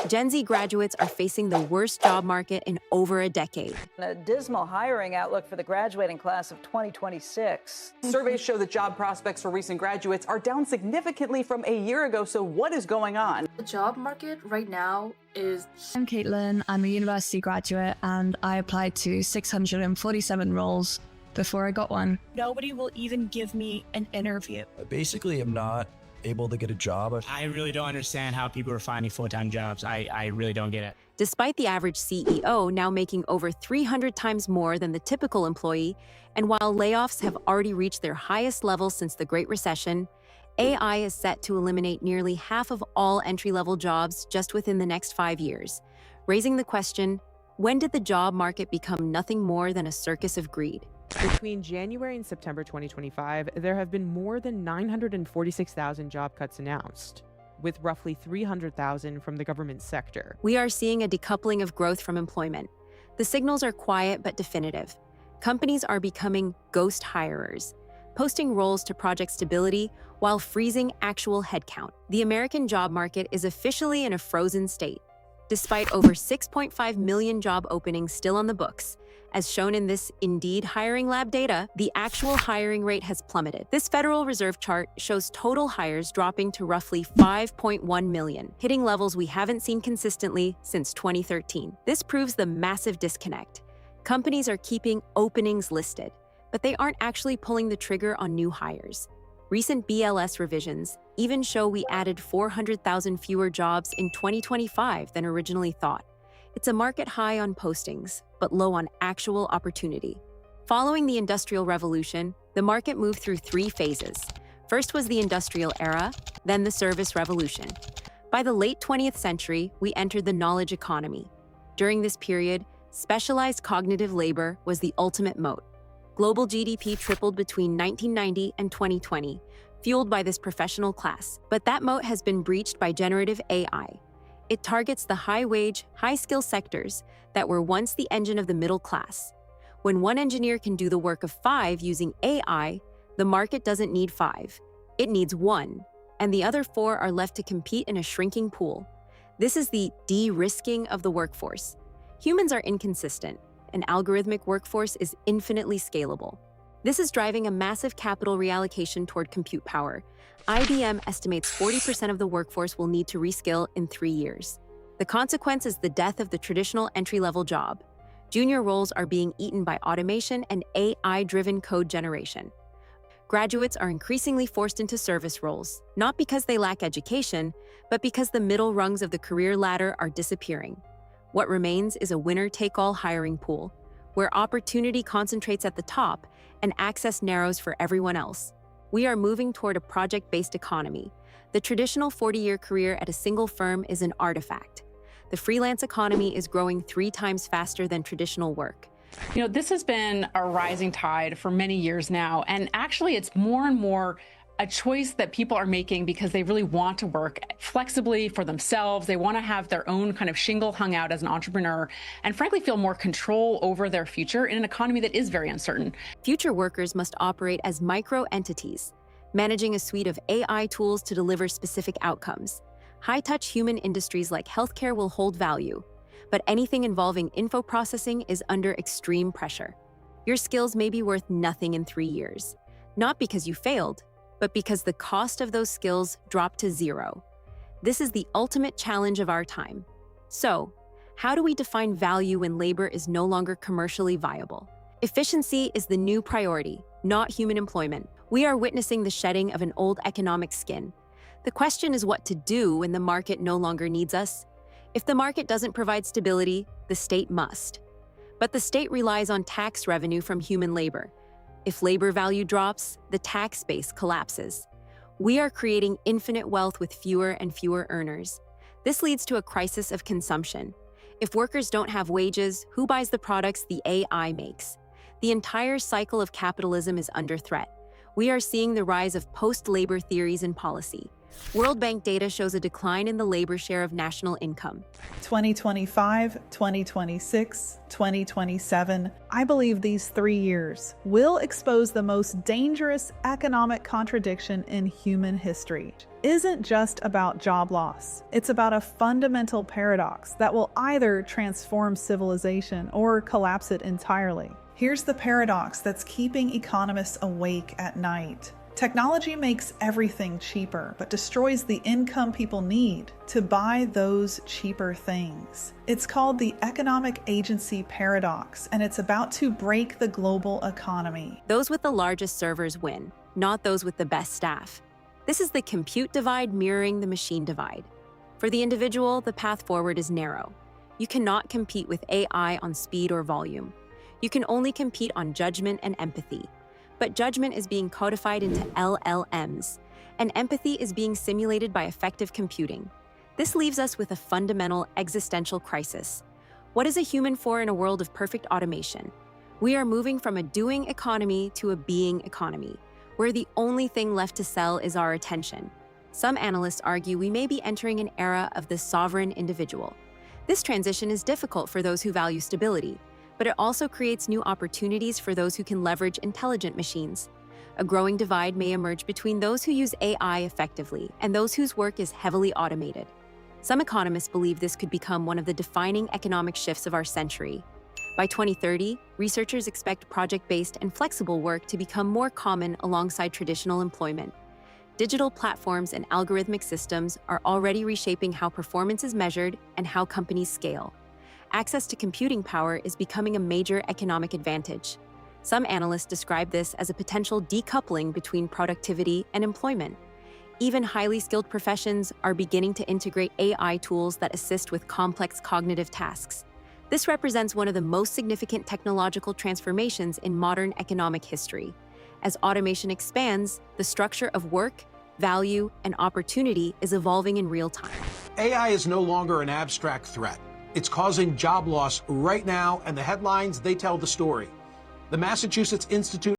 Gen Z graduates are facing the worst job market in over a decade. A dismal hiring outlook for the graduating class of 2026. Surveys show that job prospects for recent graduates are down significantly from a year ago. So what is going on? The job market right now is... I'm Caitlin. I'm a university graduate and I applied to 647 roles before I got one. Nobody will even give me an interview. I basically am not able to get a job. I really don't understand how people are finding full-time jobs. I really don't get it. Despite the average CEO now making over 300 times more than the typical employee, and while layoffs have already reached their highest level since the Great Recession, AI is set to eliminate nearly half of all entry-level jobs just within the next 5 years, raising the question, when did the job market become nothing more than a circus of greed? Between January and September 2025, there have been more than 946,000 job cuts announced, with roughly 300,000 from the government sector. We are seeing a decoupling of growth from employment. The signals are quiet but definitive. Companies are becoming ghost hirers, posting roles to project stability while freezing actual headcount. The American job market is officially in a frozen state. Despite over 6.5 million job openings still on the books, as shown in this Indeed hiring lab data, the actual hiring rate has plummeted. This Federal Reserve chart shows total hires dropping to roughly 5.1 million, hitting levels we haven't seen consistently since 2013. This proves the massive disconnect. Companies are keeping openings listed, but they aren't actually pulling the trigger on new hires. Recent BLS revisions even show we added 400,000 fewer jobs in 2025 than originally thought. It's a market high on postings, but low on actual opportunity. Following the Industrial Revolution, the market moved through 3 phases. First was the Industrial Era, then the Service Revolution. By the late 20th century, we entered the knowledge economy. During this period, specialized cognitive labor was the ultimate moat. Global GDP tripled between 1990 and 2020, fueled by this professional class. But that moat has been breached by generative AI. It targets the high-wage, high-skill sectors that were once the engine of the middle class. When one engineer can do the work of 5 using AI, the market doesn't need 5. It needs 1, and the other 4 are left to compete in a shrinking pool. This is the de-risking of the workforce. Humans are inconsistent. An algorithmic workforce is infinitely scalable. This is driving a massive capital reallocation toward compute power. IBM estimates 40% of the workforce will need to reskill in 3 years. The consequence is the death of the traditional entry-level job. Junior roles are being eaten by automation and AI-driven code generation. Graduates are increasingly forced into service roles, not because they lack education, but because the middle rungs of the career ladder are disappearing. What remains is a winner-take-all hiring pool, where opportunity concentrates at the top and access narrows for everyone else. We are moving toward a project-based economy. The traditional 40-year career at a single firm is an artifact. The freelance economy is growing 3 times faster than traditional work. This has been a rising tide for many years now, and actually it's more and more a choice that people are making because they really want to work flexibly for themselves. They want to have their own kind of shingle hung out as an entrepreneur and frankly feel more control over their future in an economy that is very uncertain. Future workers must operate as micro-entities, managing a suite of AI tools to deliver specific outcomes. High-touch human industries like healthcare will hold value, but anything involving info processing is under extreme pressure. Your skills may be worth nothing in 3 years, not because you failed, but because the cost of those skills dropped to 0. This is the ultimate challenge of our time. So, how do we define value when labor is no longer commercially viable? Efficiency is the new priority, not human employment. We are witnessing the shedding of an old economic skin. The question is what to do when the market no longer needs us. If the market doesn't provide stability, the state must. But the state relies on tax revenue from human labor. If labor value drops, the tax base collapses. We are creating infinite wealth with fewer and fewer earners. This leads to a crisis of consumption. If workers don't have wages, who buys the products the AI makes? The entire cycle of capitalism is under threat. We are seeing the rise of post-labor theories in policy. World Bank data shows a decline in the labor share of national income. 2025, 2026, 2027. I believe these 3 years will expose the most dangerous economic contradiction in human history. Isn't just about job loss. It's about a fundamental paradox that will either transform civilization or collapse it entirely. Here's the paradox that's keeping economists awake at night. Technology makes everything cheaper, but destroys the income people need to buy those cheaper things. It's called the economic agency paradox, and it's about to break the global economy. Those with the largest servers win, not those with the best staff. This is the compute divide mirroring the machine divide. For the individual, the path forward is narrow. You cannot compete with AI on speed or volume. You can only compete on judgment and empathy. But judgment is being codified into LLMs, and empathy is being simulated by effective computing. This leaves us with a fundamental existential crisis. What is a human for in a world of perfect automation? We are moving from a doing economy to a being economy, where the only thing left to sell is our attention. Some analysts argue we may be entering an era of the sovereign individual. This transition is difficult for those who value stability, but it also creates new opportunities for those who can leverage intelligent machines. A growing divide may emerge between those who use AI effectively and those whose work is heavily automated. Some economists believe this could become one of the defining economic shifts of our century. By 2030, researchers expect project-based and flexible work to become more common alongside traditional employment. Digital platforms and algorithmic systems are already reshaping how performance is measured and how companies scale. Access to computing power is becoming a major economic advantage. Some analysts describe this as a potential decoupling between productivity and employment. Even highly skilled professions are beginning to integrate AI tools that assist with complex cognitive tasks. This represents one of the most significant technological transformations in modern economic history. As automation expands, the structure of work, value, and opportunity is evolving in real time. AI is no longer an abstract threat. It's causing job loss right now, and the headlines, they tell the story. The Massachusetts Institute